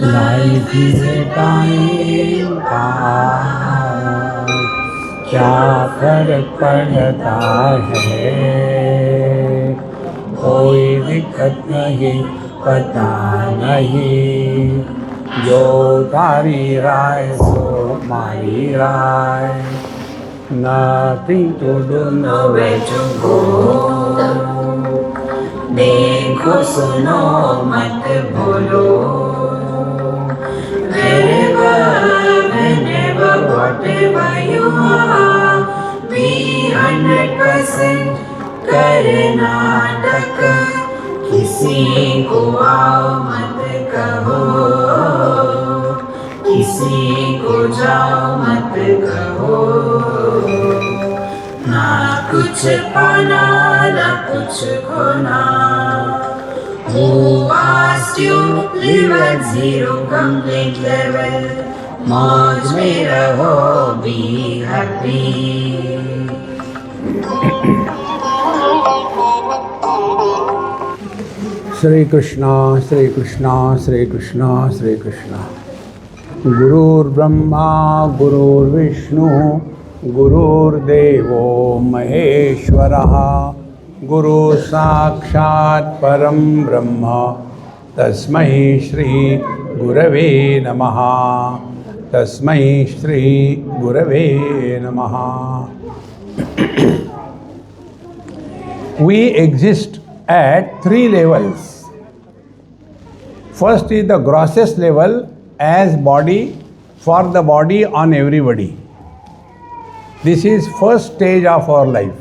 Life is a time pass, क्या फर्क पड़ता है, कोई दिक्कत नहीं, पता नहीं, जो तारी राय सो मारी राय, nothing to do, nowhere to go, देखो सुनो मत बोलो, whenever, whatever you are, be 100% Karnataka, किसी को आओ मत कहो, किसी को जाओ मत कहो, ना कुछ पाना ना कुछ खोना. Who asked you live at zero complete level? मौज में रहो, be happy. Shri Krishna, Shri Krishna, Shri Krishna, Shri Krishna. Gurur Brahma, Gurur Vishnu, Gurur Devo Maheshwaraha, Guru Sakshat Param Brahma, Tasmai Shri Gurave Namaha, Tasmai Shri Gurave Namaha. We exist at three levels. First is the grossest level as body, for the body on everybody. This is first stage of our life.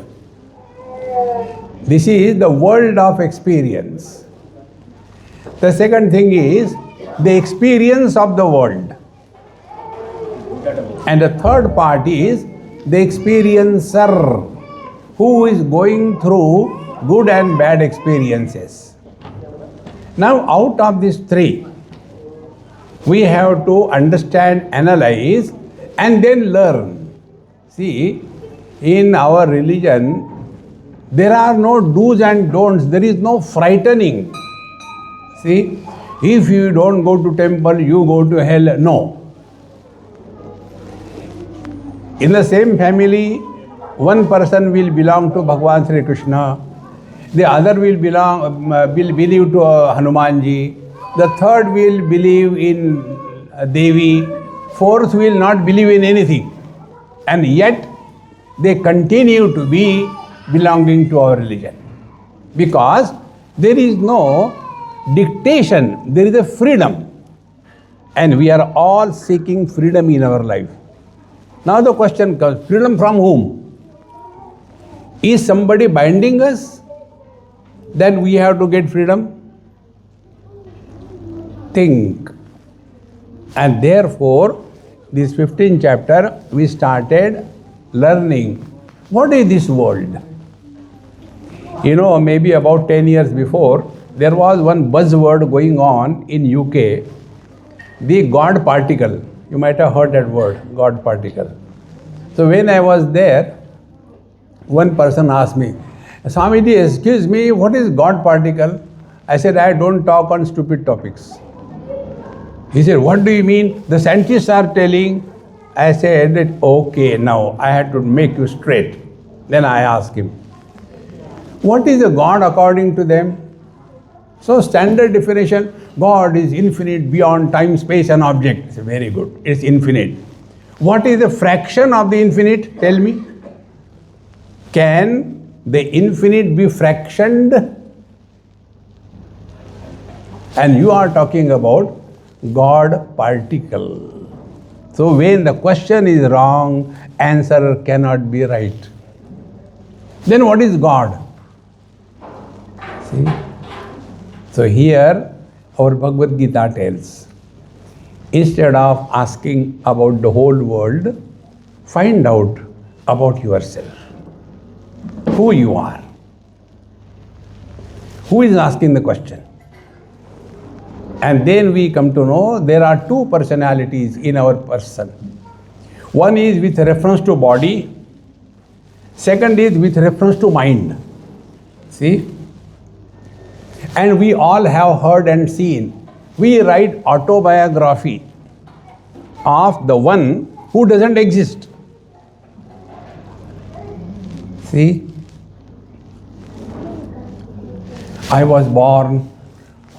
This is the world of experience. The second thing is the experience of the world. And the third part is the experiencer, who is going through good and bad experiences. Now, out of these three, we have to understand, analyze, and then learn. See, in our religion, there are no do's and don'ts. There is no frightening. See, if you don't go to temple, you go to hell. No. In the same family, one person will belong to Bhagavan Sri Krishna, the other will believe to Hanumanji, the third will believe in Devi, fourth will not believe in anything. And yet, they continue to be belonging to our religion. Because there is no dictation, there is a freedom. And we are all seeking freedom in our life. Now the question comes, freedom from whom? Is somebody binding us? Then we have to get freedom? Think. And therefore, this 15th chapter, we started learning what is this world. You know, maybe about 10 years before, there was one buzzword going on in UK, the God particle. You might have heard that word, God particle. So when I was there, one person asked me, Swamiji, excuse me, what is God particle? I said, I don't talk on stupid topics. He said, what do you mean? The scientists are telling. I said, okay, now I had to make you straight. Then I asked him, what is a God according to them? So standard definition, God is infinite beyond time, space and object. It's very good. It's infinite. What is the fraction of the infinite? Tell me. Can the infinite be fractioned? And you are talking about God particle. So when the question is wrong, answer cannot be right. Then what is God? See? So here our Bhagavad Gita tells, instead of asking about the whole world, find out about yourself. Who you are. Who is asking the question? And then we come to know there are two personalities in our person. One is with reference to body. Second is with reference to mind. See? And we all have heard and seen. We write autobiography of the one who doesn't exist. See? I was born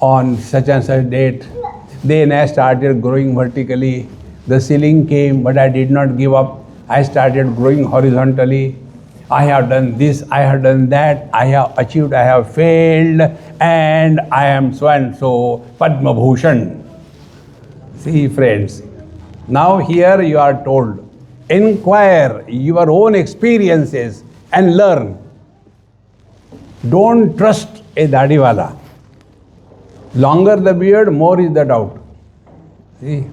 on such and such date. Then I started growing vertically. The ceiling came, but I did not give up. I started growing horizontally. I have done this, I have done that, I have achieved, I have failed, and I am so and so, Padma Bhushan. See, friends, now here you are told, inquire your own experiences and learn. Don't trust a dadiwala. Longer the beard, more is the doubt. See?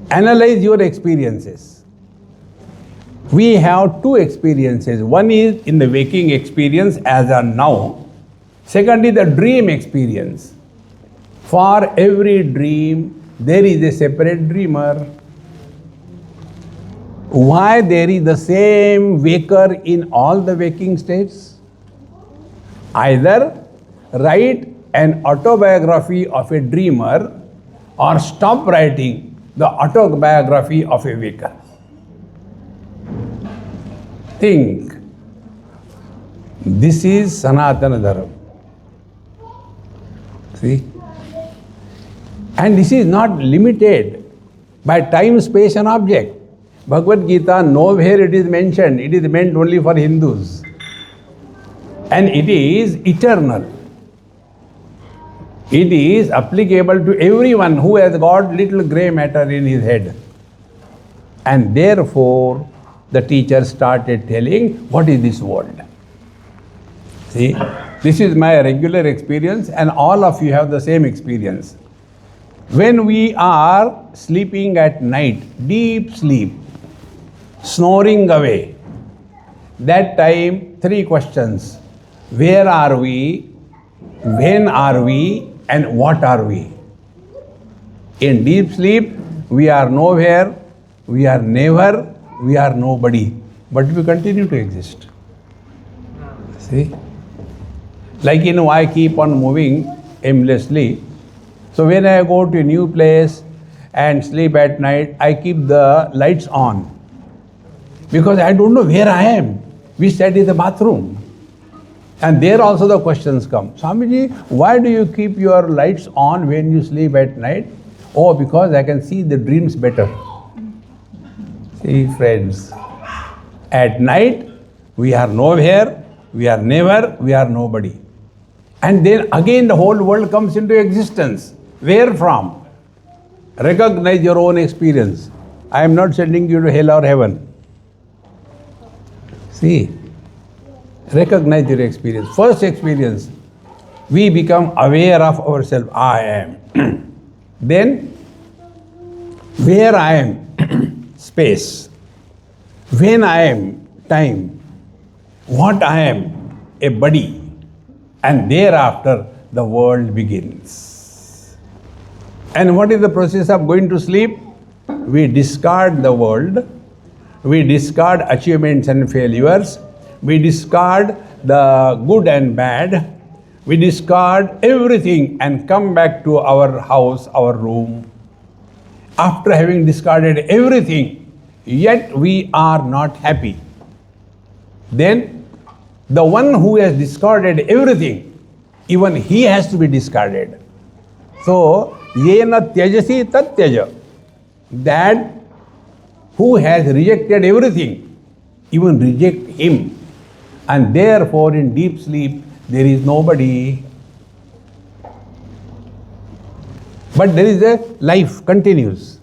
Analyze your experiences. We have two experiences. One is in the waking experience as a now. Second is the dream experience. For every dream, there is a separate dreamer. Why there is the same waker in all the waking states? Either write an autobiography of a dreamer or stop writing the autobiography of a waker. Think. This is Sanatana Dharma. See? And this is not limited by time, space and object. Bhagavad Gita, nowhere it is mentioned. It is meant only for Hindus. And it is eternal. It is applicable to everyone who has got little grey matter in his head. And therefore, the teacher started telling, what is this world? See, this is my regular experience and all of you have the same experience. When we are sleeping at night, deep sleep, snoring away, that time, three questions. Where are we? When are we? And what are we? In deep sleep, we are nowhere, we are never, we are nobody, but we continue to exist. See? Like, I keep on moving aimlessly. So when I go to a new place and sleep at night, I keep the lights on. Because I don't know where I am. We sat in the bathroom. And there also the questions come. Swamiji, why do you keep your lights on when you sleep at night? Oh, because I can see the dreams better. See, friends, at night we are nowhere, we are never, we are nobody. And then again the whole world comes into existence. Where from? Recognize your own experience. I am not sending you to hell or heaven. See, recognize your experience. First experience, we become aware of ourselves. I am. Then, where I am, space. When I am, time. What I am, a body. And thereafter, the world begins. And what is the process of going to sleep? We discard the world. We discard achievements and failures. We discard the good and bad. We discard everything and come back to our house, our room. After having discarded everything, yet we are not happy. Then the one who has discarded everything, even he has to be discarded. So, yena tyajasi tat tyaja. That who has rejected everything, even reject him. And therefore in deep sleep, there is nobody. But there is a life, continues.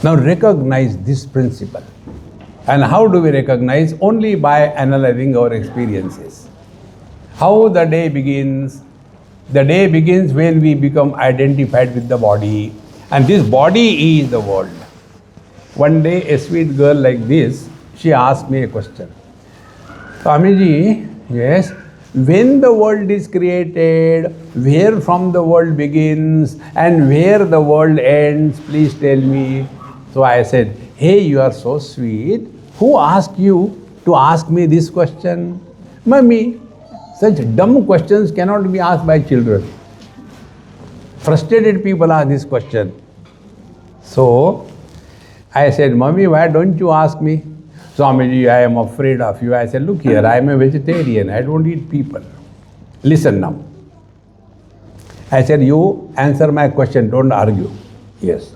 Now recognize this principle. And how do we recognize? Only by analyzing our experiences. How the day begins? The day begins when we become identified with the body. And this body is the world. One day a sweet girl like this, she asked me a question. Swamiji, yes, when the world is created, where from the world begins and where the world ends, please tell me. So I said, hey, you are so sweet. Who asked you to ask me this question? Mummy, such dumb questions cannot be asked by children. Frustrated people ask this question. So, I said, Mummy, why don't you ask me? Swamiji, I am afraid of you. I said, look here, I am a vegetarian. I don't eat people. Listen now. I said, you answer my question, don't argue. Yes.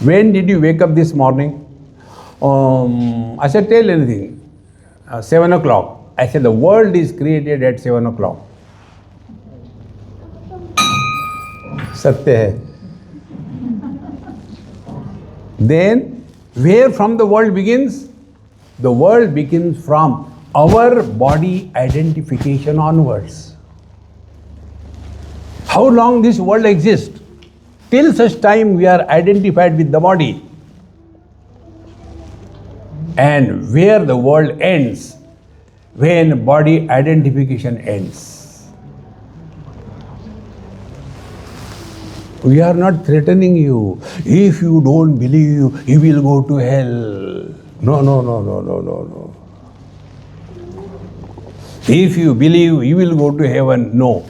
When did you wake up this morning? I said, tell anything. 7 o'clock. I said, the world is created at 7 o'clock. Satya hai. Then, where from the world begins? The world begins from our body identification onwards. How long this world exists? Till such time we are identified with the body. And where the world ends? When body identification ends. We are not threatening you. If you don't believe, you will go to hell. No. If you believe, you will go to heaven. No.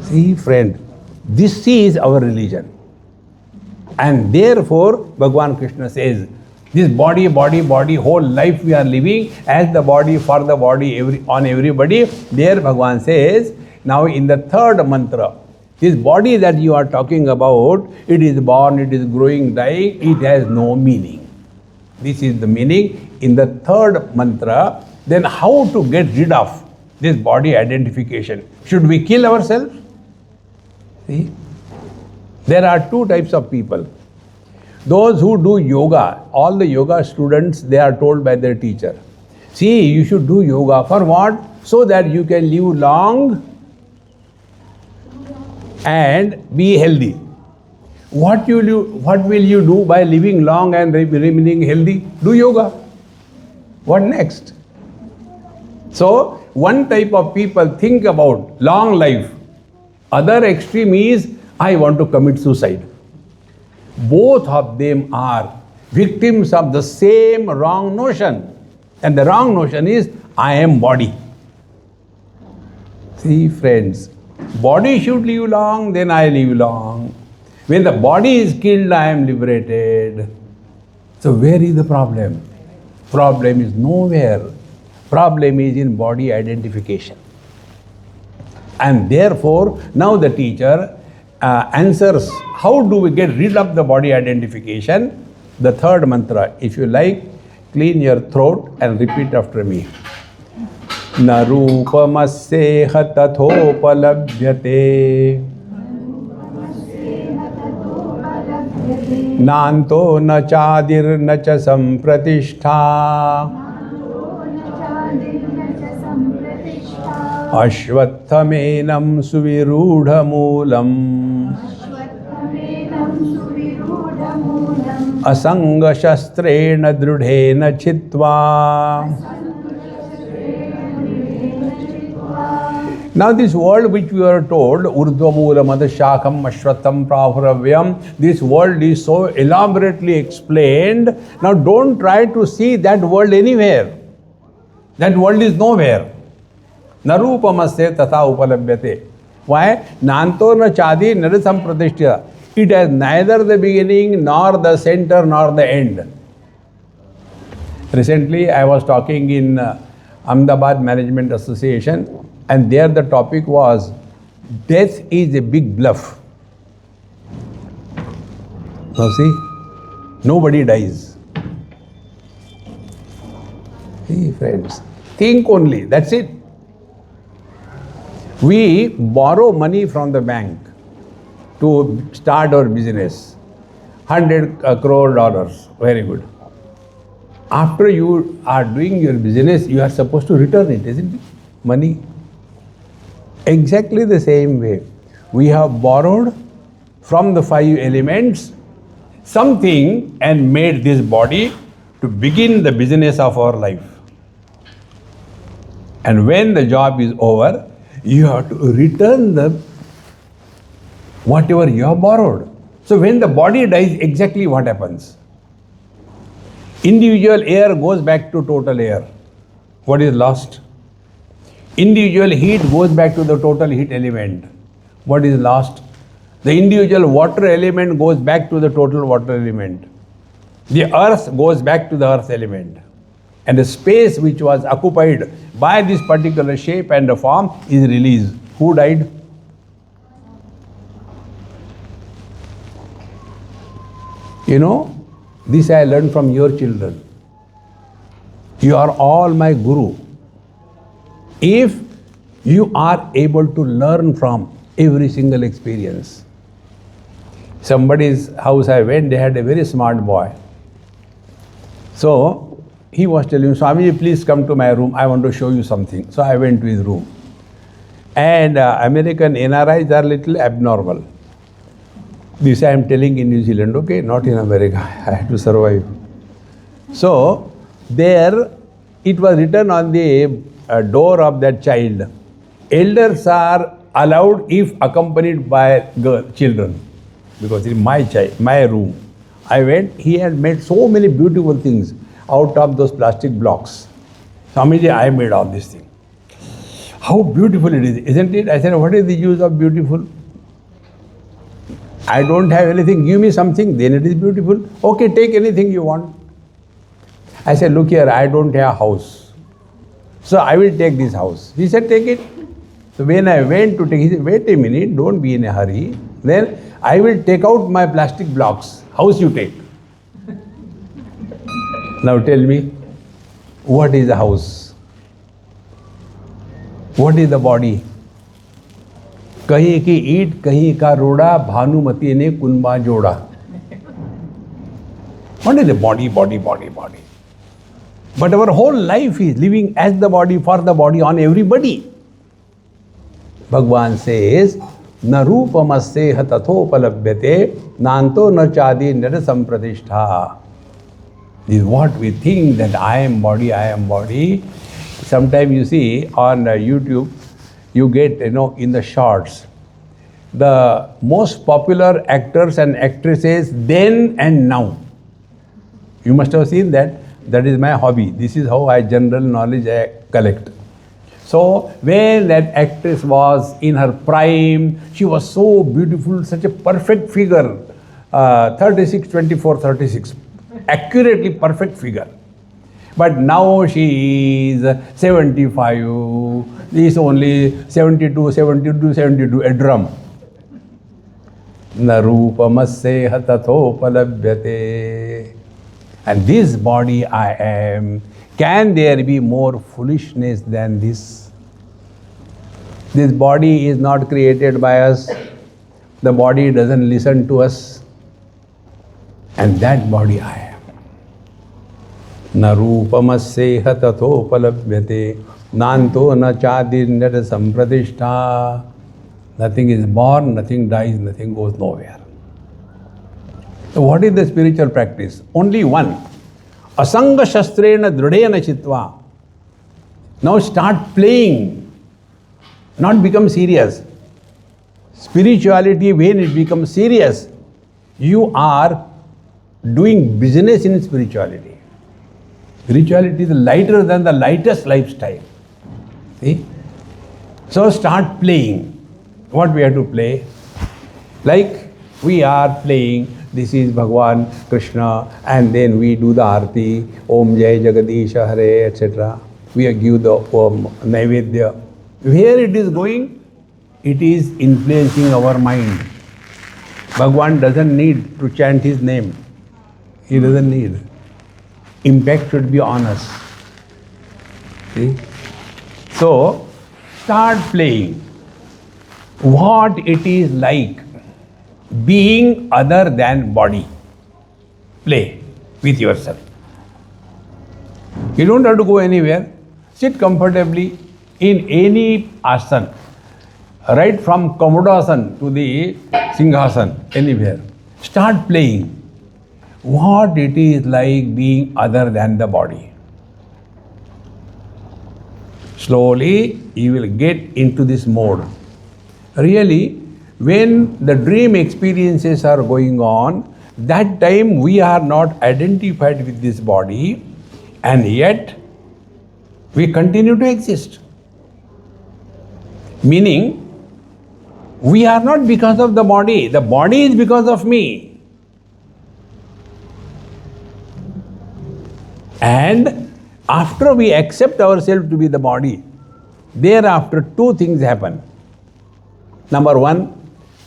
See, friend, this is our religion. And therefore, Bhagavan Krishna says, this body, whole life we are living as the body, for the body, on everybody. There Bhagavan says, now in the third mantra, this body that you are talking about, it is born, it is growing, dying, it has no meaning. This is the meaning in the third mantra. Then how to get rid of this body identification? Should we kill ourselves? See? There are two types of people. Those who do yoga, all the yoga students, they are told by their teacher, see, you should do yoga. For what? So that you can live long and be healthy. What will you do by living long and remaining healthy? Do yoga. What next? So, one type of people think about long life. Other extreme is, I want to commit suicide. Both of them are victims of the same wrong notion. And the wrong notion is, I am body. See, friends, body should live long, then I live long. When the body is killed, I am liberated. So where is the problem? Problem is nowhere. Problem is in body identification. And therefore, now the teacher answers, how do we get rid of the body identification? The third mantra, if you like, clean your throat and repeat after me. Na rupamasseha tathopalabhyate nanto na chadir na cha sampratishtha ashvattamenam suvirudhamulam asanga shastrena drudhena chitva. Now this world which we are told, Urdhvamulam Adashakam Ashwatam Prahuravyam, this world is so elaborately explained. Now don't try to see that world anywhere. That world is nowhere. Narupamasya tatha upalabhyate. Why? Nanto na chadi narisam pratishtha. It has neither the beginning, nor the center, nor the end. Recently I was talking in Ahmedabad Management Association, and there the topic was, death is a big bluff. Now see, nobody dies. See, friends, think only, that's it. We borrow money from the bank to start our business. $100 crore, very good. After you are doing your business, you are supposed to return it, isn't it? Money. Exactly the same way. We have borrowed from the 5 elements something and made this body to begin the business of our life. And when the job is over, you have to return the whatever you have borrowed. So when the body dies, exactly what happens? Individual air goes back to total air. What is lost? Individual heat goes back to the total heat element. What is lost? The individual water element goes back to the total water element. The earth goes back to the earth element. And the space which was occupied by this particular shape and the form is released. Who died? You know, this I learned from your children. You are all my guru. If you are able to learn from every single experience. Somebody's house I went, they had a very smart boy. So he was telling me, Swamiji, please come to my room. I want to show you something. So I went to his room. And American NRIs are little abnormal. This I am telling in New Zealand, okay, not in America. I have to survive. So there it was written on the door of that child, elders are allowed if accompanied by children. Because in my room, I went, he had made so many beautiful things out of those plastic blocks. Swamiji, I made all this thing. How beautiful it is, isn't it? I said, what is the use of beautiful? I don't have anything, give me something, then it is beautiful. Okay, take anything you want. I said, look here, I don't have a house. So I will take this house. He said, take it. So when I went to take, he said, wait a minute, don't be in a hurry. Then I will take out my plastic blocks. House you take. Now tell me, what is the house? What is the body? कहीं की ईट कहीं का रोड़ा भानुमती ने कुंबा जोड़ा. What is the body? But our whole life is living as the body, for the body, on everybody. Bhagavan says, na rupamasseha tathopalabhyate nanto na chadi nara sampradishtha. This is what we think, that I am body. Sometimes you see on YouTube, you get, in the shorts, the most popular actors and actresses then and now. You must have seen that. That is my hobby. This is how I general knowledge I collect. So when that actress was in her prime, she was so beautiful, such a perfect figure, 36, 24, 36, accurately perfect figure. But now she is 75, is only 72, a drum. Na rupamasseha tathopalabhyate. And this body I am, can there be more foolishness than this? This body is not created by us. The body doesn't listen to us. And that body I am. Na rupamasseha tathopalabhyate nanto na chadinnara sampradishtha. Nothing is born, nothing dies, nothing goes nowhere. So what is the spiritual practice? Only one. Asanga shastrena dridena chitva. Now start playing, not become serious. Spirituality, when it becomes serious, you are doing business in spirituality. Spirituality is lighter than the lightest lifestyle. See? So start playing. What we have to play? Like we are playing, this is Bhagwan Krishna, and then we do the Arti, Om Jai Jagadisha Hare, etc. We give the Naivedya. Where it is going, it is influencing our mind. Bhagwan doesn't need to chant his name. He doesn't need. Impact should be on us. See? So, start playing. What it is like being other than body. Play with yourself. You don't have to go anywhere. Sit comfortably in any asana. Right from Kamodasana to the Singhasana, anywhere. Start playing. What it is like being other than the body. Slowly you will get into this mode. Really, when the dream experiences are going on, That time we are not identified with this body, and yet we continue to exist. Meaning, we are not because of the body is because of me. And after we accept ourselves to be the body, thereafter two things happen. Number one,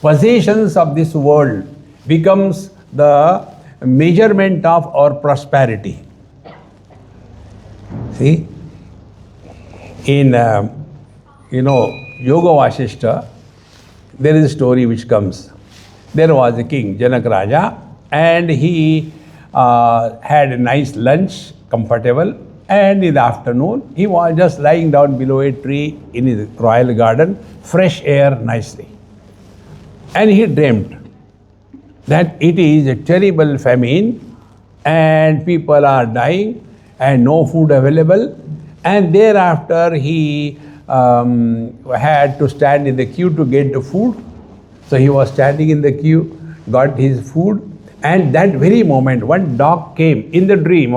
possessions of this world becomes the measurement of our prosperity. See, in Yoga Vasishta, there is a story which comes. There was a king, Janak Raja, and he had a nice lunch, comfortable, and in the afternoon, he was just lying down below a tree in his royal garden, fresh air nicely. And he dreamt that it is a terrible famine and people are dying and no food available. And thereafter he had to stand in the queue to get the food. So he was standing in the queue, got his food, and that very moment one dog came in the dream,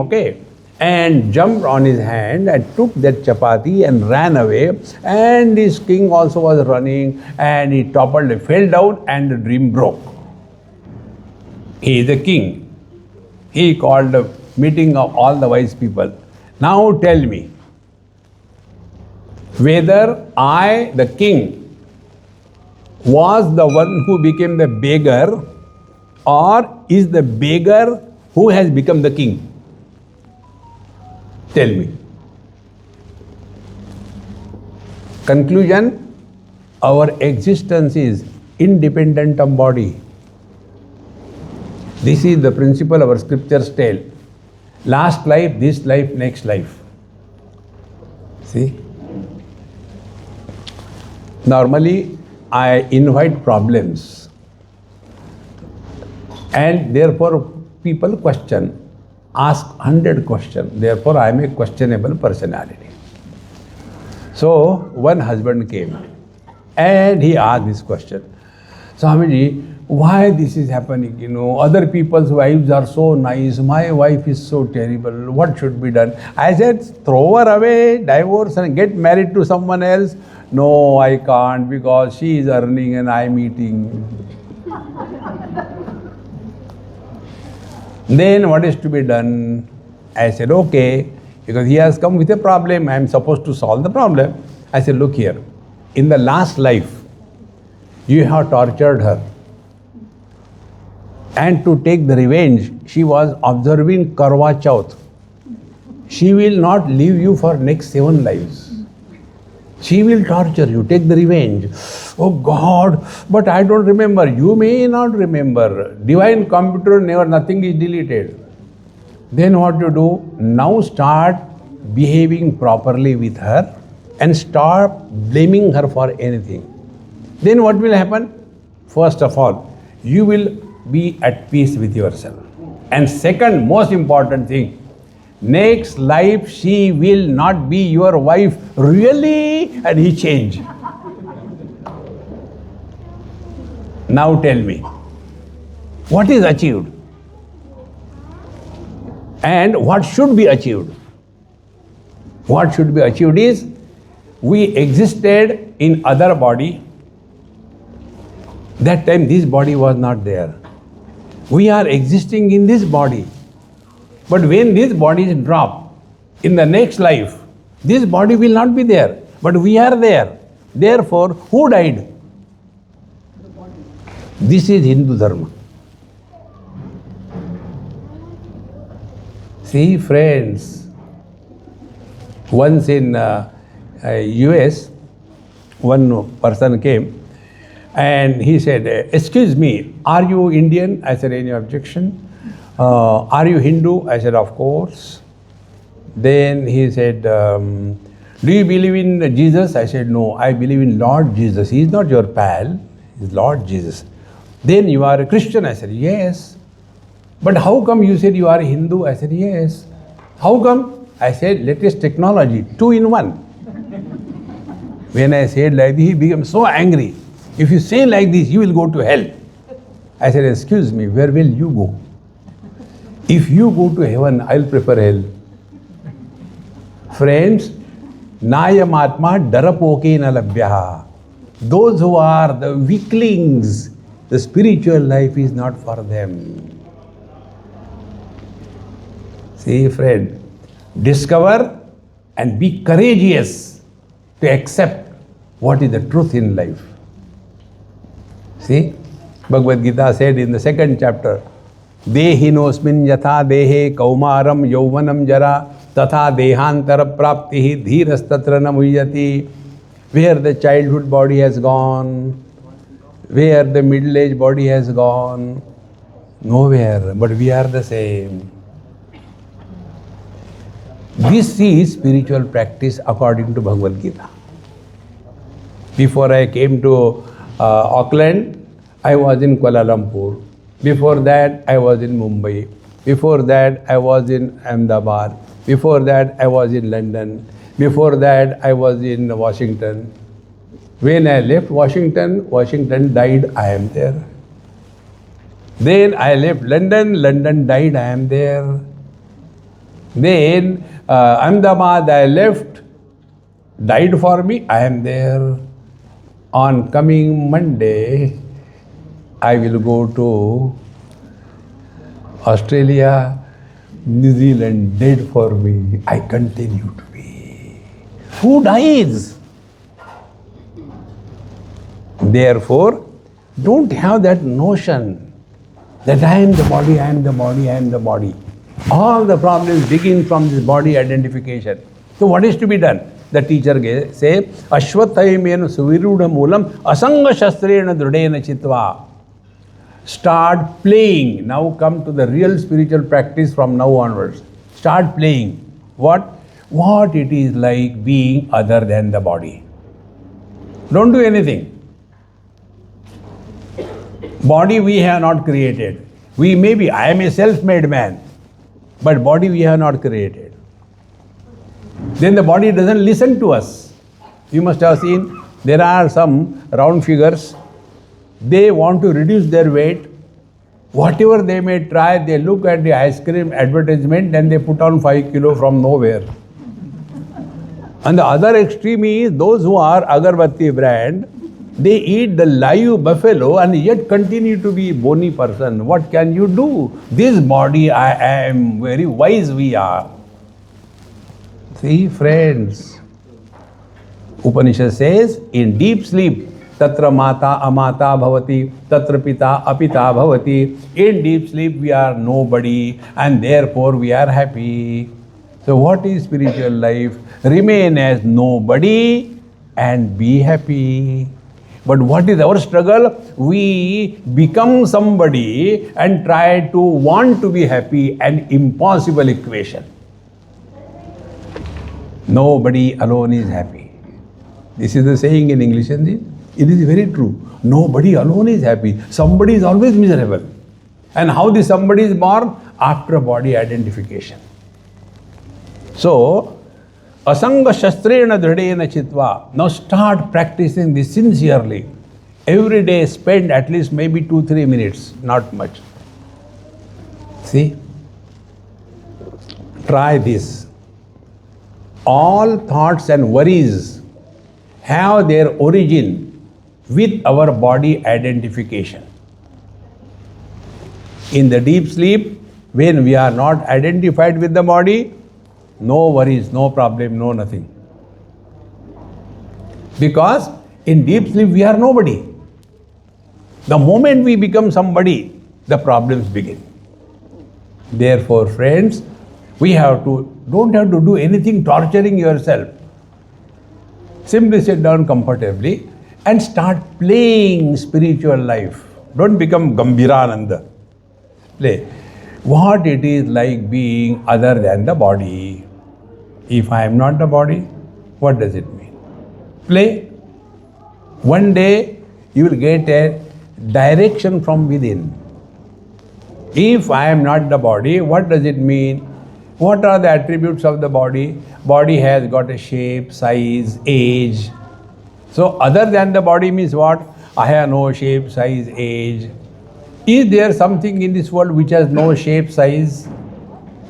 and jumped on his hand and took that chapati and ran away. And this king also was running and he toppled, fell down, and the dream broke. He is the king. He called a meeting of all the wise people. Now tell me, whether I, the king, was the one who became the beggar, or is the beggar who has become the king? Tell me. Conclusion, our existence is independent of body. This is the principle our scriptures tell. Last life, this life, next life. See? Normally, I invite problems, and therefore people question, ask 100 questions. Therefore, I am a questionable personality. So, one husband came and he asked this question, Swamiji, why this is happening? Other people's wives are so nice. My wife is so terrible. What should be done? I said, throw her away, divorce and get married to someone else. No, I can't because she is earning and I am eating. Then what is to be done? I said, okay, because he has come with a problem, I am supposed to solve the problem. I said, look here, in the last life, you have tortured her. And to take the revenge, she was observing Karwa Chauth. She will not leave you for next 7 lives. She will torture you, take the revenge. Oh God, but I don't remember. You may not remember. Divine computer, never, nothing is deleted. Then what to do? Now start behaving properly with her and start blaming her for anything. Then what will happen? First of all, you will be at peace with yourself. And second, most important thing, next life she will not be your wife. Really? And he changed. Now tell me, what is achieved? And what should be achieved? What should be achieved is, we existed in other body. That time this body was not there. We are existing in this body. But when this body is dropped, in the next life, this body will not be there. But we are there. Therefore, who died? This is Hindu Dharma. See, friends, once in US, one person came and he said, excuse me, are you Indian? I said, any objection? Are you Hindu? I said, of course. Then he said, do you believe in Jesus? I said, no, I believe in Lord Jesus. He is not your pal, he is Lord Jesus. Then you are a Christian? I said, yes. But how come you said you are a Hindu? I said, yes. How come? I said, latest technology, 2 in 1. When I said like this, he became so angry. If you say like this, you will go to hell. I said, excuse me, where will you go? If you go to heaven, I'll prefer hell. Friends, Nayam Atma Darapoke na labhyaha. Those who are the weaklings, the spiritual life is not for them. See, friend, discover and be courageous to accept what is the truth in life. See, Bhagavad Gita said in the 2nd chapter, Dehinosmin yatha dehe kaumaram yauvanam jara tatha dehantara praptihi dhirastatra namuyati. Where the childhood body has gone, where the middle-aged body has gone, nowhere, but we are the same. This is spiritual practice according to Bhagavad Gita. Before I came to Auckland, I was in Kuala Lumpur. Before that, I was in Mumbai. Before that, I was in Ahmedabad. Before that, I was in London. Before that, I was in Washington. When I left Washington, Washington died, I am there. Then I left London, London died, I am there. Then Ahmedabad I left, died for me, I am there. On coming Monday, I will go to Australia, New Zealand, dead for me. I continue to be. Who dies? Therefore, don't have that notion that I am the body, I am the body, I am the body. All the problems begin from this body identification. So what is to be done? The teacher say, Ashwatthayamena suviruda moolam asanga shastrena drudena chitva. Start playing. Now come to the real spiritual practice from now onwards. Start playing. What? What it is like being other than the body. Don't do anything. Body we have not created. We may be, I am a self-made man, but body we have not created. Then the body doesn't listen to us. You must have seen, there are some round figures. They want to reduce their weight. Whatever they may try, they look at the ice cream advertisement and they put on 5 kilo from nowhere. And the other extreme is those who are Agarbatti brand, they eat the live buffalo and yet continue to be bony person. What can you do? This body, I am very wise we are. See, friends, Upanishad says, in deep sleep, tatra mata amata bhavati, tatra pita apita bhavati. In deep sleep we are nobody and therefore we are happy. So what is spiritual life? Remain as nobody and be happy. But what is our struggle? We become somebody and try to want to be happy, an impossible equation. Nobody alone is happy. This is the saying in English, isn't it? It is very true. Nobody alone is happy. Somebody is always miserable. And how this somebody is born? After body identification. So, asanga shastrena dridena chitva. Now start practicing this sincerely. Every day spend at least maybe 2-3 minutes, not much. See? Try this. All thoughts and worries have their origin with our body identification. In the deep sleep, when we are not identified with the body, no worries, no problem, no nothing. Because in deep sleep we are nobody. The moment we become somebody, the problems begin. Therefore, friends, we don't have to do anything torturing yourself. Simply sit down comfortably and start playing spiritual life. Don't become Gambhirananda. Play. What it is like being other than the body. If I am not the body, what does it mean? Play. One day you will get a direction from within. If I am not the body, what does it mean? What are the attributes of the body? Body has got a shape, size, age. So other than the body means what? I have no shape, size, age. Is there something in this world which has no shape, size?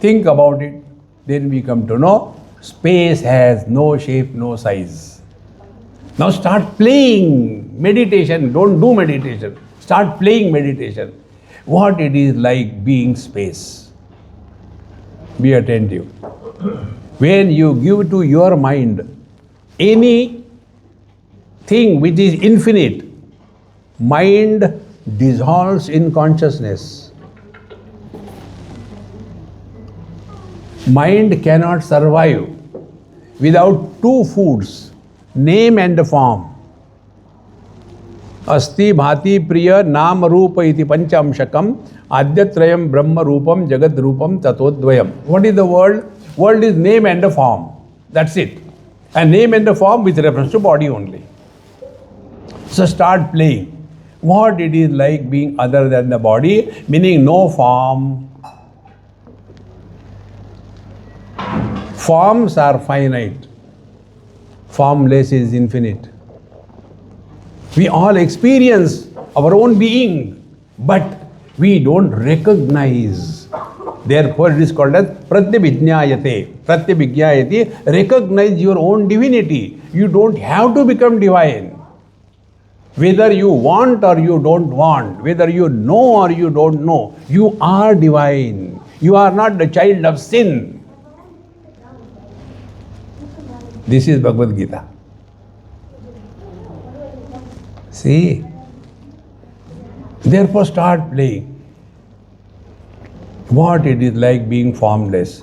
Think about it. Then we come to know space has no shape, no size. Now start playing meditation. Don't do meditation. Start playing meditation. What it is like being space. Be attentive. When you give to your mind any thing which is infinite, mind dissolves in consciousness. Mind cannot survive without two foods, name and form. Asti bhati priya nam rupa iti panchamshakam adyatrayam brahma rupam jagad rupam tatodvayam. What is the world? World is name and a form. That's it. And name and a form with reference to body only. So start playing. What it is like being other than the body, meaning no form. Forms are finite. Formless is infinite. We all experience our own being, but we don't recognize. Therefore, it is called as pratyabhijnayate. Pratyabhijnayate, recognize your own divinity. You don't have to become divine. Whether you want or you don't want, whether you know or you don't know, you are divine. You are not the child of sin. This is Bhagavad Gita. See? Therefore start playing. What it is like being formless,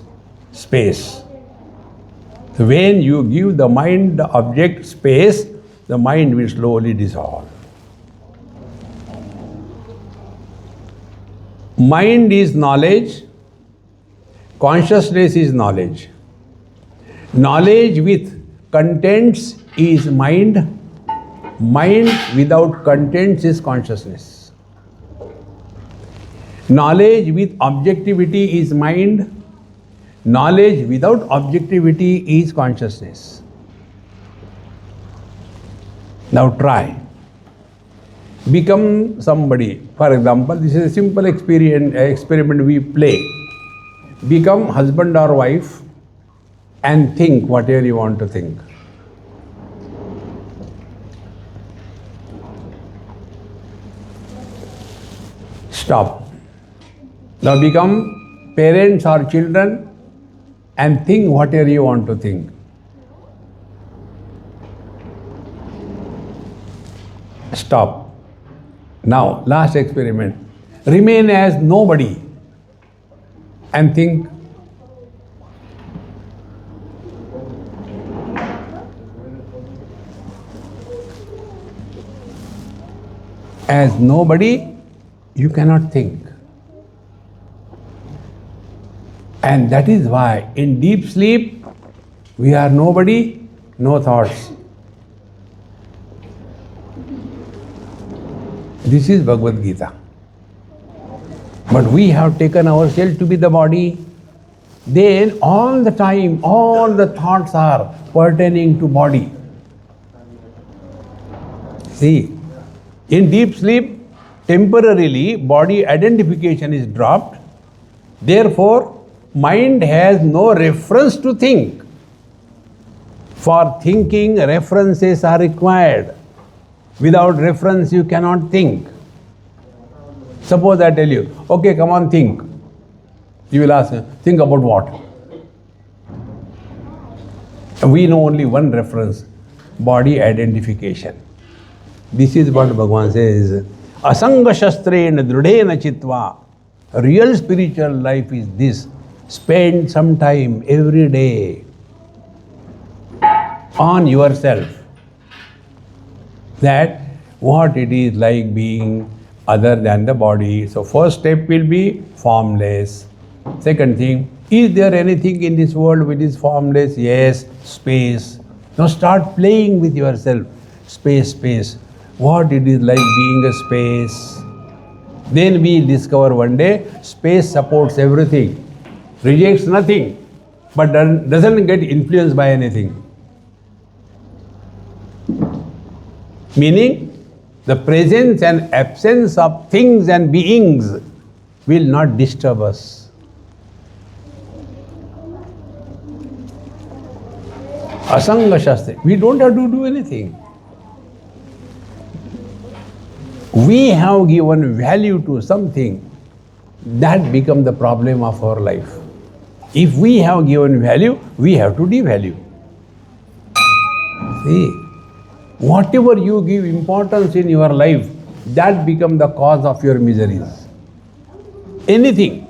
space. So when you give the mind the object space, the mind will slowly dissolve. Mind is knowledge, consciousness is knowledge. Knowledge with contents is mind, mind without contents is consciousness. Knowledge with objectivity is mind, knowledge without objectivity is consciousness. Now try. Become somebody. For example, this is a simple experiment we play. Become husband or wife and think whatever you want to think. Stop. Now become parents or children and think whatever you want to think. Stop. Now, last experiment. Remain as nobody and think. As nobody, you cannot think. And that is why in deep sleep, we are nobody, no thoughts. This is Bhagavad Gita. But we have taken ourselves to be the body. Then all the time, all the thoughts are pertaining to body. See, in deep sleep, temporarily body identification is dropped. Therefore, mind has no reference to think. For thinking, references are required. Without reference, you cannot think. Suppose I tell you, okay, come on, think. You will ask, think about what? We know only one reference, body identification. This is what Bhagavan says, asanga shastrena drudena chitva. Real spiritual life is this. Spend some time every day on yourself. That what it is like being other than the body. So first step will be formless. Second thing, is there anything in this world which is formless? Yes, space. Now start playing with yourself. Space, space. What it is like being a space. Then we discover one day, space supports everything, rejects nothing, but doesn't get influenced by anything. Meaning, the presence and absence of things and beings will not disturb us. Asanga Shastra. We don't have to do anything. We have given value to something, that becomes the problem of our life. If we have given value, we have to devalue. See, whatever you give importance in your life, that becomes the cause of your miseries. Anything.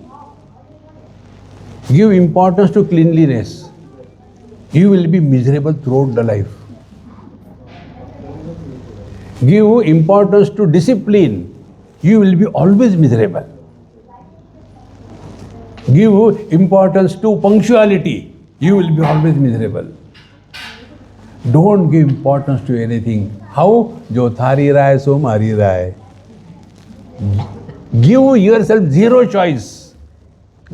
Give importance to cleanliness, you will be miserable throughout the life. Give importance to discipline, you will be always miserable. Give importance to punctuality, you will be always miserable. Don't give importance to anything. How? Jo thari raha hai, so mari raha hai. Give yourself zero choice.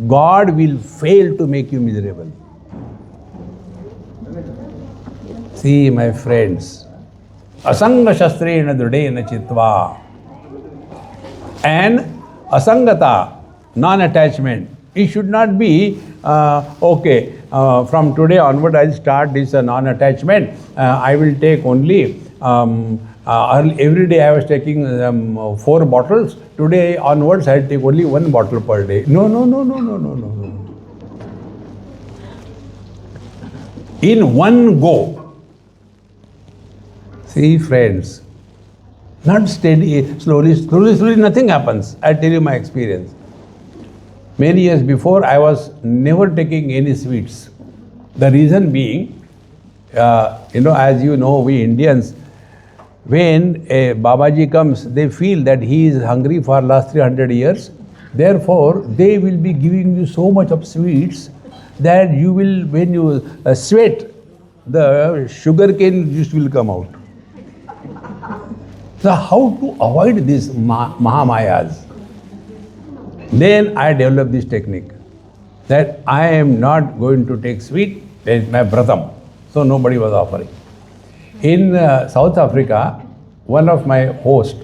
God will fail to make you miserable. See, my friends, asanga shastrena dridena chitva, and asangata, non-attachment. It should not be, from today onward I'll start this non-attachment. I will take only, every day I was taking 4 bottles. Today onwards I'll take only 1 bottle per day. No. In one go. See, friends, not steady, slowly, nothing happens. I'll tell you my experience. Many years before, I was never taking any sweets. The reason being, as you know, we Indians, when a Babaji comes, they feel that he is hungry for last 300 years. Therefore, they will be giving you so much of sweets that you will, when you sweat, the sugarcane juice will come out. So how to avoid these Mahamayas? Then I developed this technique that I am not going to take sweet, that is my Bratam. So nobody was offering. In South Africa, one of my hosts,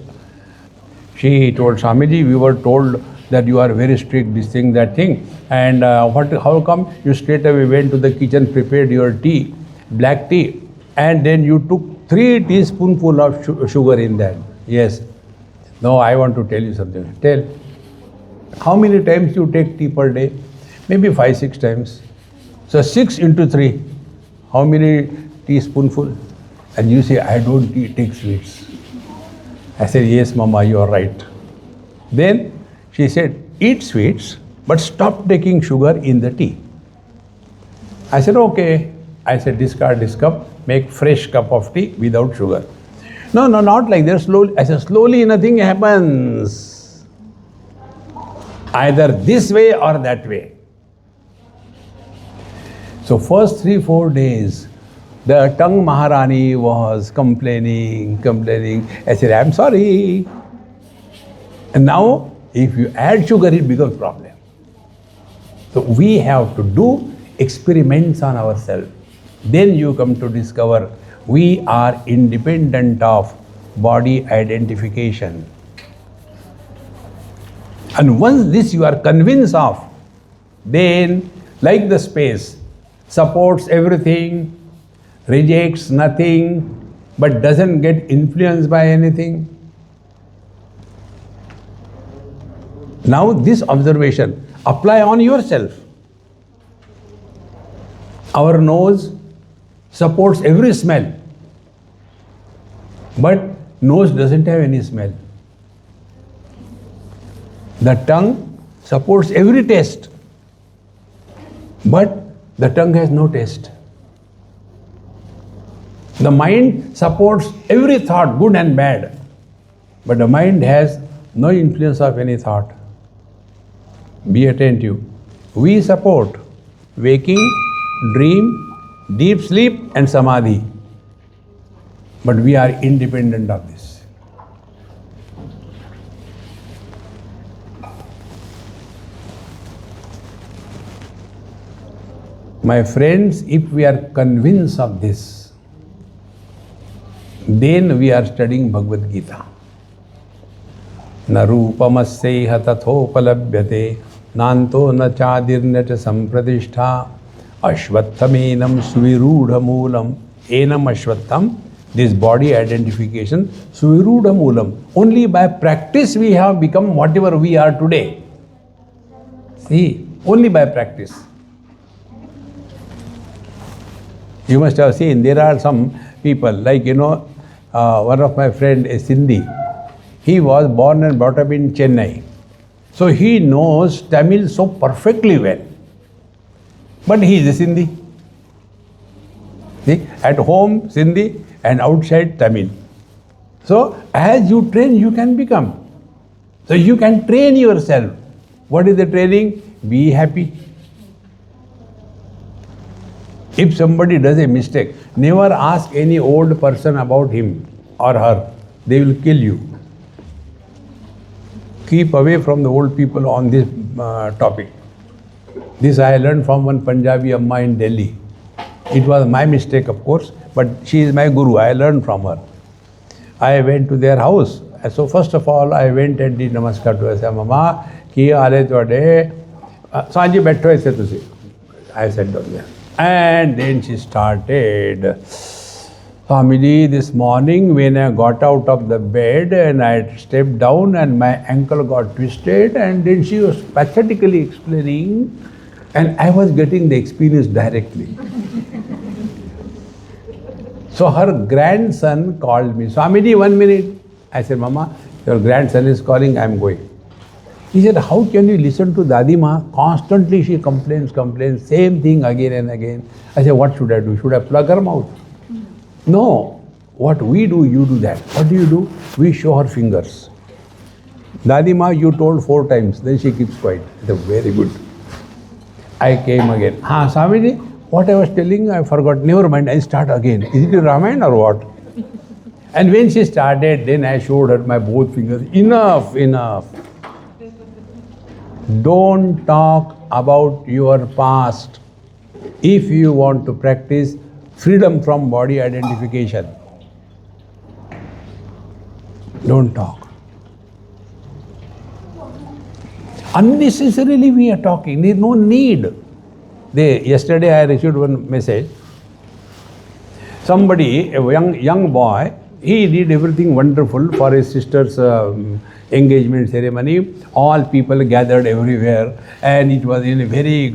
she told Swamiji, we were told that you are very strict, this thing, that thing. And how come you straight away went to the kitchen, prepared your tea, black tea, and then you took 3 teaspoonfuls of sugar in that? Yes. No, I want to tell you something. Tell. How many times you take tea per day? Maybe 5-6 times. So 6 into 3. How many teaspoonful? And you say, I don't take sweets. I said, yes, Mama, you are right. Then she said, eat sweets, but stop taking sugar in the tea. I said, okay. I said, discard this cup, make fresh cup of tea without sugar. No, not like that. Slowly. I said, slowly nothing happens. Either this way or that way. So first 3-4 days, the tongue Maharani was complaining. I said, I'm sorry. And now, if you add sugar, it becomes a problem. So we have to do experiments on ourselves. Then you come to discover we are independent of body identification. And once this you are convinced of, then like the space, supports everything, rejects nothing, but doesn't get influenced by anything. Now this observation, apply on yourself. Our nose supports every smell, but nose doesn't have any smell. The tongue supports every taste, but the tongue has no taste. The mind supports every thought, good and bad, but the mind has no influence of any thought. Be attentive. We support waking, dream, deep sleep and samadhi, but we are independent of this. My friends, if we are convinced of this, then we are studying Bhagavad Gita. Na rupamasyeha tathopalabhyate nanto na chadirna cha sampradishtha Ashvathamenam suvirudhamulam. Enam ashvatham, this body identification, suvirudhamulam. Only by practice we have become whatever we are today. See, only by practice. You must have seen, there are some people, like, one of my friend is Sindhi. He was born and brought up in Chennai. So he knows Tamil so perfectly well. But he is a Sindhi. See, at home Sindhi and outside Tamil. So as you train, you can become. So you can train yourself. What is the training? Be happy. If somebody does a mistake, never ask any old person about him or her. They will kill you. Keep away from the old people on this topic. This I learned from one Punjabi Amma in Delhi. It was my mistake, of course, but she is my guru. I learned from her. I went to their house. So first of all, I went and did namaskar to her. I said, Mama, ki haale toade? Sanji baitho aise tusi. I said, don't there. And then she started, Swamiji, this morning when I got out of the bed and I stepped down and my ankle got twisted, and then she was pathetically explaining, and I was getting the experience directly. So her grandson called me, Swamiji, 1 minute. I said, Mama, your grandson is calling, I am going. He said, how can you listen to Dadi Ma? Constantly she complains, same thing again and again. I said, what should I do? Should I plug her mouth? No. What we do, you do that. What do? We show her fingers. Dadi Ma, you told 4 times. Then she keeps quiet. I said, very good. I came again. Swamiji, what I was telling, I forgot. Never mind, I start again. Is it a Ramayana or what? And when she started, then I showed her my both fingers. Enough. Don't talk about your past if you want to practice freedom from body identification. Don't talk. Unnecessarily we are talking. There is no need. Yesterday I received one message. Somebody, a young boy, he did everything wonderful for his sister's engagement ceremony. All people gathered everywhere, and it was in a very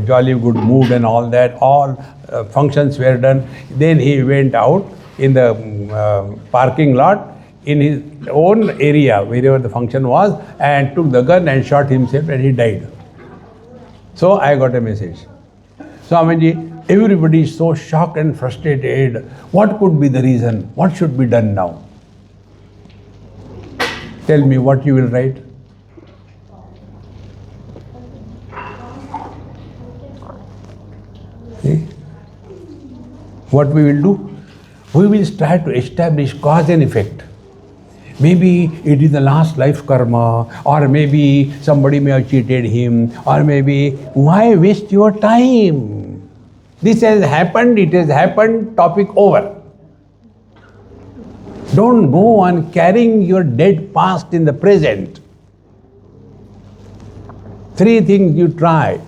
jolly good mood and all that. All functions were done. Then he went out in the parking lot in his own area, wherever the function was, and took the gun and shot himself, and he died. So I got a message. Swamiji, everybody is so shocked and frustrated. What could be the reason? What should be done now? Tell me what you will write. See? What we will do? We will try to establish cause and effect. Maybe it is the last life karma, or maybe somebody may have cheated him, or maybe, why waste your time? This has happened, it has happened, topic over. Don't go on carrying your dead past in the present. 3 things you try.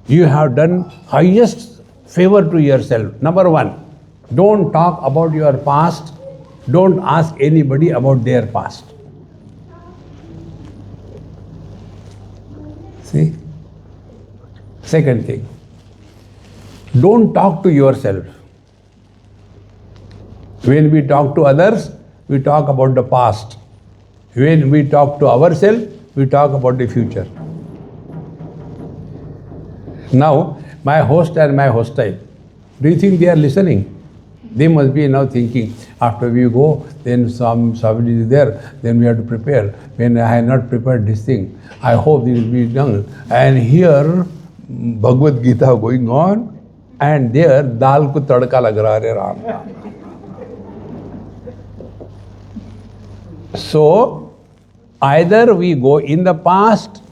You have done highest favor to yourself. Number 1, don't talk about your past. Don't ask anybody about their past. See? Second thing, don't talk to yourself. When we talk to others, we talk about the past. When we talk to ourselves, we talk about the future. Now, my host and my hostile, do you think they are listening? They must be now thinking, after we go, then somebody is there, then we have to prepare. When I have not prepared this thing, I hope this will be done. And here, Bhagavad Gita going on, and there, dal ko tadka lag raha hai Ram ka. So, either we go in the past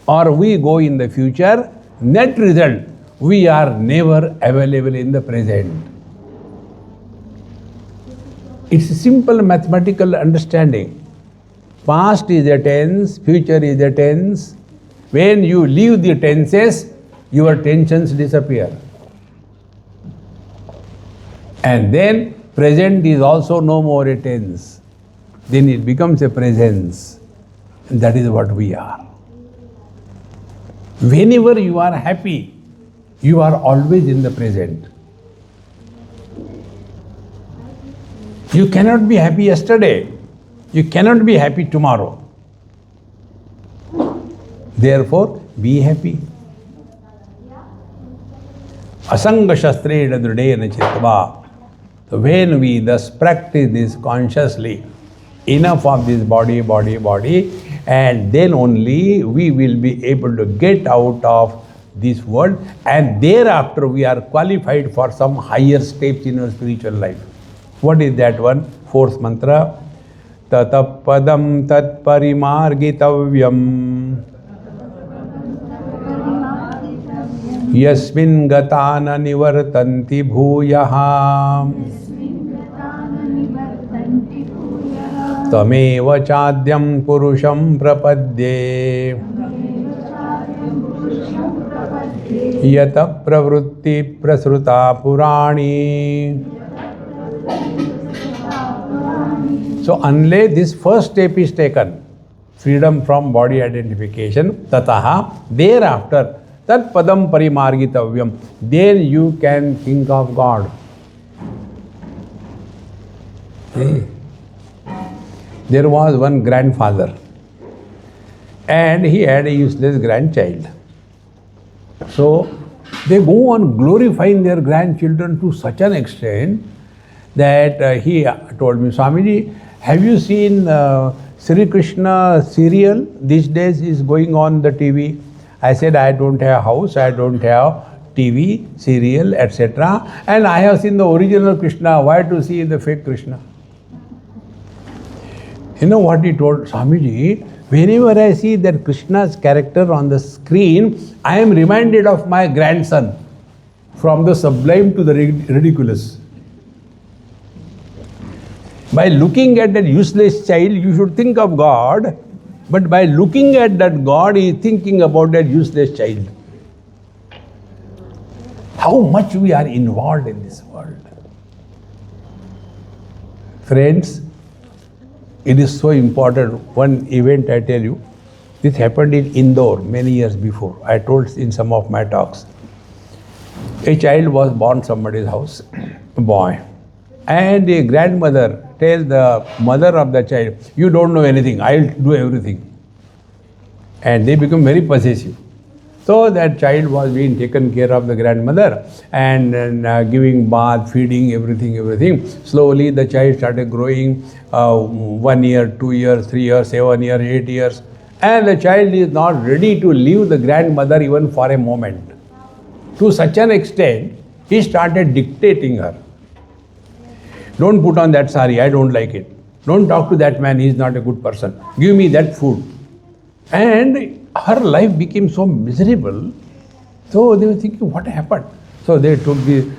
or we go in the future. Net result, we are never available in the present. It's a simple mathematical understanding. Past is a tense, future is a tense. When you leave the tenses, your tensions disappear. And then present is also no more a tense. Then it becomes a presence. And that is what we are. Whenever you are happy, you are always in the present. You cannot be happy yesterday. You cannot be happy tomorrow. Therefore, be happy. Asanga shastrena dridena chittva. So when we thus practice this consciously, enough of this body, and then only we will be able to get out of this world, and thereafter we are qualified for some higher steps in our spiritual life. What is that one? Fourth mantra. Tatapadam tat parimargitavyam yasmin gatana nivartanti bhuyaha tameva chadyam purusham prapadye yata pravrutti prasruta purani. So unless this first step is taken, freedom from body identification, tataha, thereafter, tat padam parimargitavyam, then you can think of God. See? There was one grandfather and he had a useless grandchild. So they go on glorifying their grandchildren to such an extent that he told me, Swamiji, have you seen Sri Krishna serial these days is going on the TV? I said, I don't have a house, I don't have TV, serial, etc. And I have seen the original Krishna, why to see the fake Krishna? You know what he told? Swamiji, whenever I see that Krishna's character on the screen, I am reminded of my grandson, from the sublime to the ridiculous. By looking at that useless child, you should think of God, but by looking at that God, he is thinking about that useless child. How much we are involved in this world. Friends, it is so important. One event I tell you, this happened in Indore many years before. I told in some of my talks. A child was born in somebody's house, a boy. And a grandmother tells the mother of the child, you don't know anything, I'll do everything. And they become very possessive. So that child was being taken care of the grandmother and giving bath, feeding, everything. Slowly the child started growing 1 year, 2 years, 3 years, 7 years, 8 years. And the child is not ready to leave the grandmother even for a moment. To such an extent, he started dictating her. Don't put on that sari, I don't like it. Don't talk to that man, he is not a good person. Give me that food. And her life became so miserable. So they were thinking, what happened? So they took the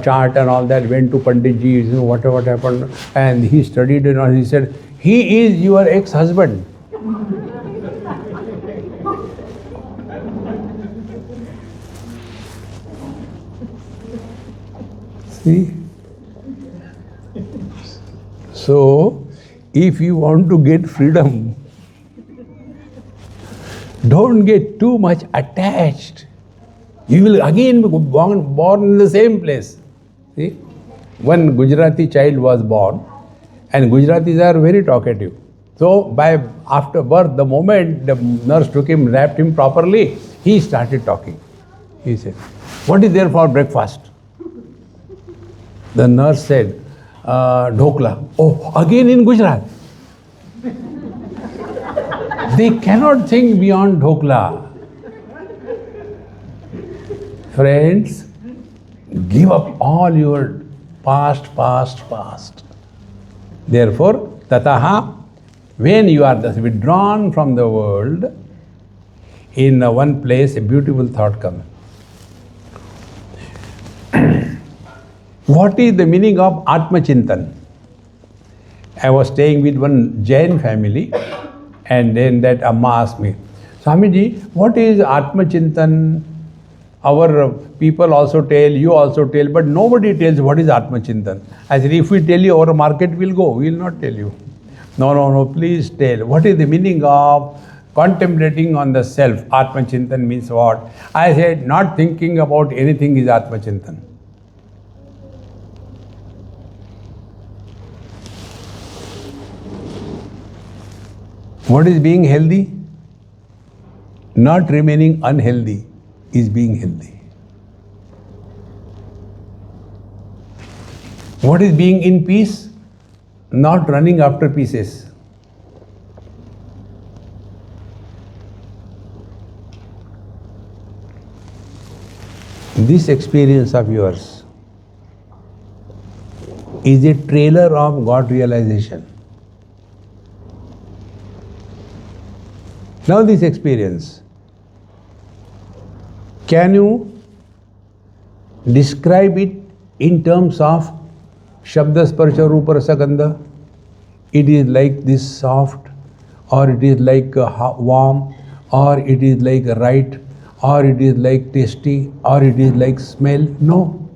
chart and all that, went to Panditji, you know, what happened. And he studied and all. He said, he is your ex-husband. See? So, if you want to get freedom, don't get too much attached. You will again be born in the same place. See? One Gujarati child was born, and Gujaratis are very talkative. So, after birth, the moment the nurse took him, wrapped him properly, he started talking. He said, what is there for breakfast? The nurse said, dhokla. Oh, again in Gujarat. They cannot think beyond dhokla. Friends, give up all your past. Therefore, tataha, when you are thus withdrawn from the world, in one place a beautiful thought comes. What is the meaning of Atma Chintan? I was staying with one Jain family, and then that Amma asked me, Swamiji, what is Atma Chintan? Our people also tell, you also tell, but nobody tells what is Atma Chintan. I said, if we tell you, our market will go. We will not tell you. No, please tell. What is the meaning of contemplating on the self? Atma Chintan means what? I said, not thinking about anything is Atma Chintan. What is being healthy? Not remaining unhealthy is being healthy. What is being in peace? Not running after pieces. This experience of yours is a trailer of God realization. Now this experience, can you describe it in terms of Shabda Sparsha Rupa Rasa Gandha? It is like this soft, or it is like warm, or it is like right, or it is like tasty, or it is like smell. No.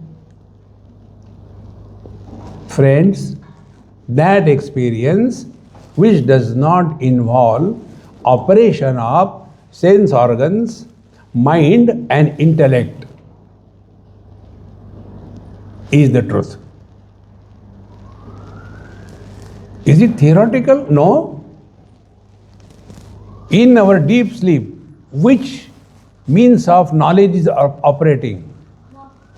Friends, that experience which does not involve operation of sense organs, mind and intellect is the truth. Is it theoretical? No. In our deep sleep, which means of knowledge is operating?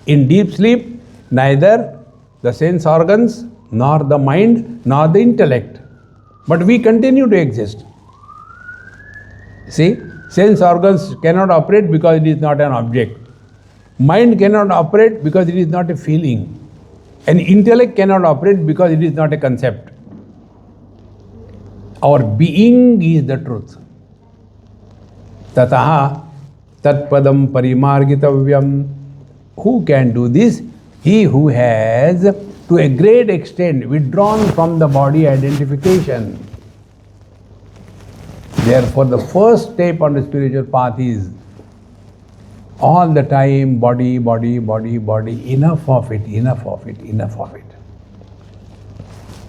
In deep sleep, neither the sense organs, nor the mind, nor the intellect. But we continue to exist. See, sense organs cannot operate because it is not an object. Mind cannot operate because it is not a feeling. And intellect cannot operate because it is not a concept. Our being is the truth. Tataha tatpadam parimargitavyam. Who can do this? He who has, to a great extent, withdrawn from the body identification. Therefore, the first step on the spiritual path is all the time body. Enough of it.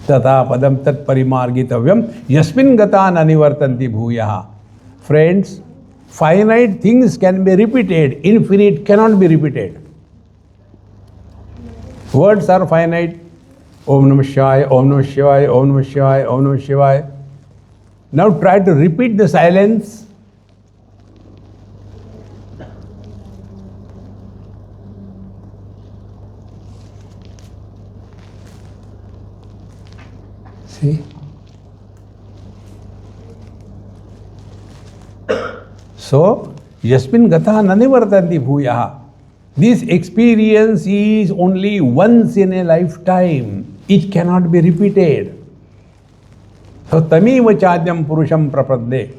Tata padam tat parimargitavyam yasmin gatan anivartanti bhuyaha. Friends, finite things can be repeated, infinite cannot be repeated. Words are finite. Om Namah Shivaya, Om Namah Shivaya, Om Namah Shivaya, Om Namah Shivaya. Now try to repeat the silence. See? So, Yasmin Gata Nanivartanti Bhuyaha. This experience is only once in a lifetime. It cannot be repeated. So, Tamiva Chadyam Purusham Prapadde.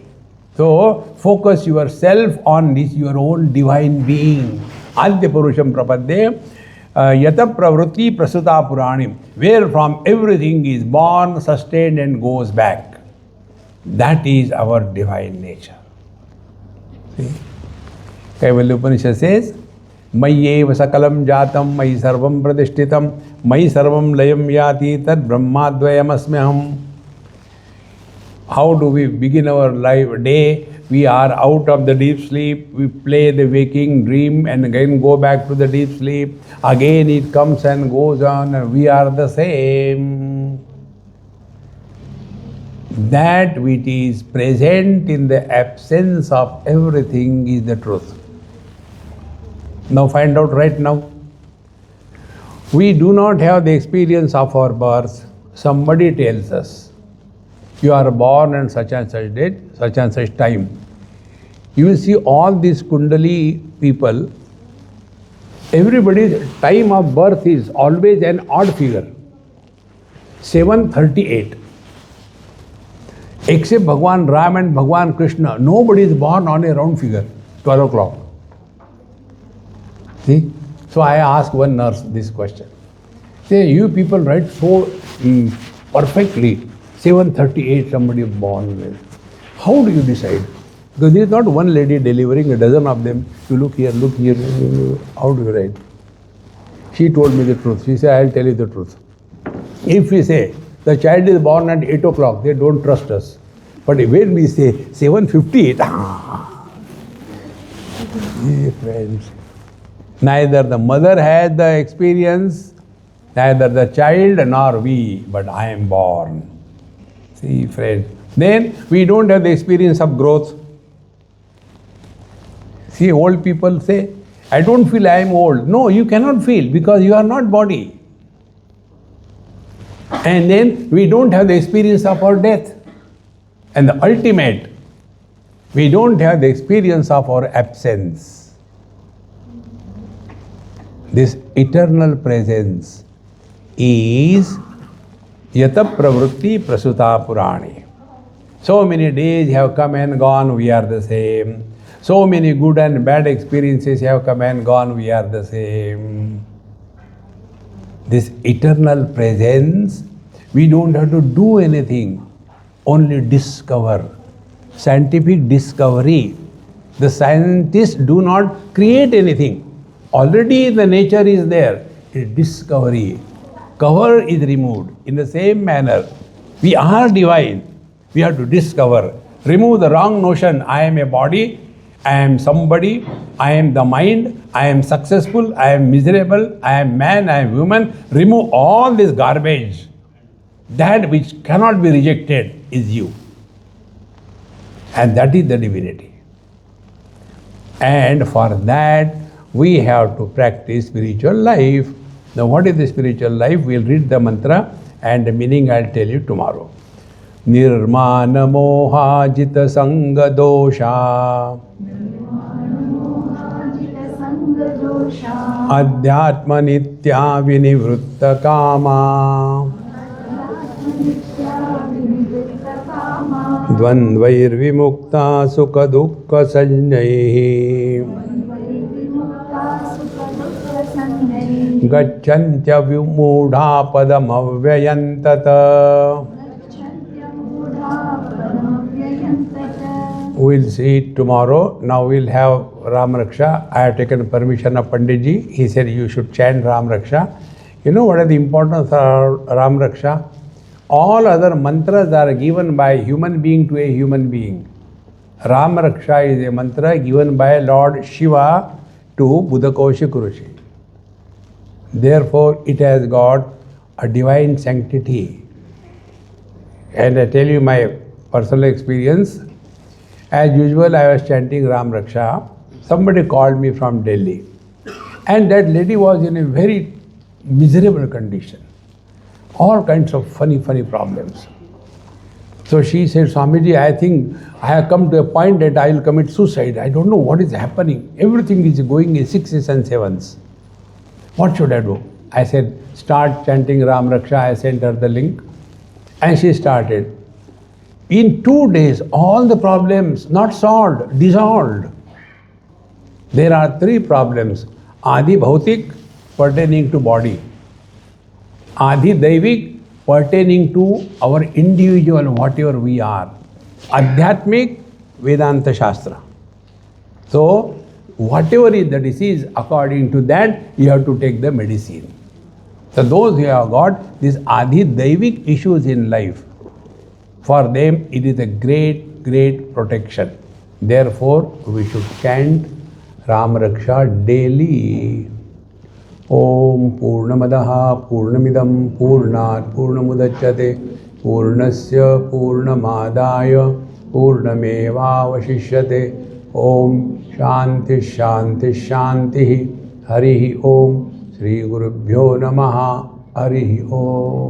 So, focus yourself on this, your own divine being. Adya Purusham Prapadde. Yata Pravruti Prasuta Puranim. Where from everything is born, sustained and goes back. That is our divine nature. See? Kaivalya Upanishad says, Mayeva sakalam jatam, Mayi sarvam pradishtitam, Mayi sarvam layam yati, Tad brahmadvayam asmyaham. How do we begin our day? We are out of the deep sleep, we play the waking dream and again go back to the deep sleep. Again it comes and goes on and we are the same. That which is present in the absence of everything is the truth. Now find out right now. We do not have the experience of our birth. Somebody tells us, you are born on such and such date, such and such time. You will see all these Kundali people, everybody's time of birth is always an odd figure. 7:38. Except Bhagwan Ram and Bhagwan Krishna, nobody is born on a round figure, 12 o'clock. See? So I asked one nurse this question. Say, you people write so perfectly. 7:38 somebody is born with. How do you decide? Because there is not one lady delivering a dozen of them. You look here, how do you write? She told me the truth. She said, I'll tell you the truth. If we say, the child is born at 8 o'clock, they don't trust us. But when we say 7:58, friends, neither the mother has the experience, neither the child nor we, but I am born. See, friends. Then we don't have the experience of growth. See, old people say, I don't feel I am old. No, you cannot feel because you are not body. And then we don't have the experience of our death. And the ultimate, we don't have the experience of our absence. This eternal presence is yata pravrutti prasuta purani. So many days have come and gone, we are the same. So many good and bad experiences have come and gone, we are the same. This eternal presence, we don't have to do anything, only discover. Scientific discovery. The scientists do not create anything. Already the nature is there. It's discovery. Cover is removed. In the same manner, we are divine. We have to discover. Remove the wrong notion. I am a body. I am somebody. I am the mind. I am successful. I am miserable. I am man. I am woman. Remove all this garbage. That which cannot be rejected is you. And that is the divinity. And for that, we have to practice spiritual life. Now, what is the spiritual life? We'll read the mantra and the meaning I'll tell you tomorrow. Nirmana moha jita sanga dosha adhyatma nitya vinivritta kama dvandvair vimukta sukha dukkha sanjaihi gacchantya vimudha padam avyayantata. We'll see it tomorrow. Now we'll have Ram Raksha. I have taken permission of Panditji. He said you should chant Ram Raksha. You know what is the importance of Ram Raksha? All other mantras are given by human being to a human being. Ram Raksha is a mantra given by Lord Shiva to Buddhakoshi Kurushi. Therefore, it has got a divine sanctity. And I tell you my personal experience. As usual, I was chanting Ram Raksha. Somebody called me from Delhi. And that lady was in a very miserable condition. All kinds of funny problems. So she said, Swamiji, I think I have come to a point that I will commit suicide. I don't know what is happening. Everything is going in 6s and 7s. What should I do? I said, start chanting Ram Raksha. I sent her the link. And she started. In 2 days, all the problems not solved, dissolved. There are 3 problems. Adi Bhautik, pertaining to body. Adi Daivik, pertaining to our individual, whatever we are. Adhyatmik, Vedanta Shastra. So, whatever is the disease, according to that, you have to take the medicine. So those who have got these Adi Daivik issues in life, for them it is a great protection. Therefore, we should chant Ram Raksha daily. Om Purnamadaha Purnamidam Purnat Purnamudachyate Purnasya Purnamadaya Purnamevavashishyate. Om Shanti Shanti Shanti. Harihi Om. Shri Gurubhyo Namaha. Harihi Om.